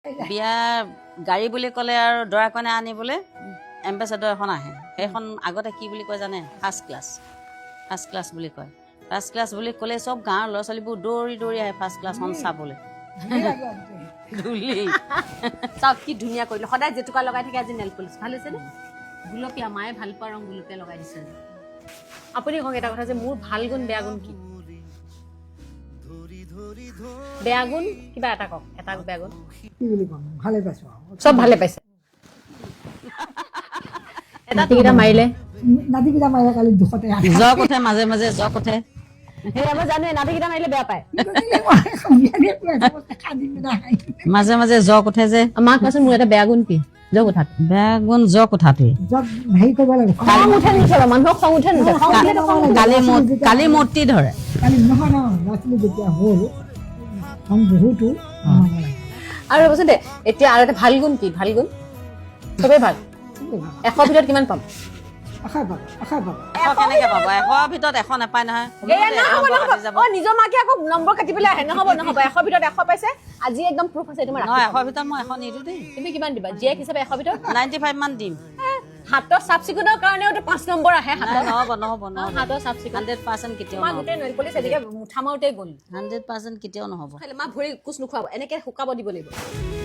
বিয়া গাড়ী বুলি ক'লে আৰু দৰা কইনা আনিবলৈ এম্বেচাডৰ এখন আহে সেইখন আগতে কি বুলি কয় জানে ফাৰ্ষ্ট ক্লাছ বুলি কয় ফাৰ্ষ্ট ক্লাছ বুলি ক'লে চব গাঁৱৰ ল'ৰা ছোৱালীবোৰ দৌৰি দৌৰি আহে ফাৰ্ষ্ট ক্লাছখন চাবলৈ ধূলি চাওক কি ধুনীয়া কৰিলে সদায় জেতুকা লগাই থাকে আজি নেল পলিচ ভাল হৈছে নে গুলপীয়া মায়ে ভাল পোৱা ৰং গুলপীয়া লগাই দিছে আপুনি কওক এটা কথা যে মোৰ ভাল গুণ বেয়া গুণ কি বেয়া গুণ কিবা এটা কওক এটা বেয়া গুণ কি বুলি ক'ম ভালে পাইছো চব ভালে পাইছে নাতিকেইটা মাৰিলে নাতিকেইটা মাৰিলে কালি দুখতে জক উঠে মাজে মাজে জক উঠে সেই আমাৰ জানে নাতিকেইটা মাৰিলে বেয়া পায় মাজে মাজে জক উঠে যে মাক কোৱাচোন মোৰ এটা বেয়া গুণ কি জক উঠাত বেয়া গুণ জক উঠাটোৱে হেৰি কৰিব লাগে খং উঠে নুঠে মানুহক খং উঠে নুঠে কালি মূৰ্তি ধৰে কালি নহয় ন ল'ৰা ছোৱালী যেতিয়া হ'ল খং বহুতো আৰু ৰ'বচোন দে এতিয়া আৰু এটা ভাল গুণ কি ভাল গুণ চবেই ভাল 100 ভিতৰত কিমান পাম আশাই পাব কেনেকে পাব 100 ভিতৰত 100 নাপায় নহয় নিজৰ মাকে আকৌ নম্বৰ কাটি পেলাই আহে নহ'ব 100 ভিতৰত 100 পাইছে আজি একদম প্ৰুফ আছে তোমাৰ নহয় 100 ভিতৰত মই 100 নিদো দেই তুমি কিমান দিবা জিয়েক হিচাপে 100 ভিতৰত 95 মান দিম হাতৰ চাফ চিকুণৰ কাৰণেওতো 5 নম্বৰ আহে নহ'ব হাতৰ চাফ চিকুণ 100% কেতিয়াও তোমাৰ গোটেই নইল পলিচ এদিকে মুঠা মাৰোতে গ'ল 100% কেতিয়াও নহ'ব মা ভৰি কোচ নোখোৱাব এনেকে শুকাব দিব লাগিব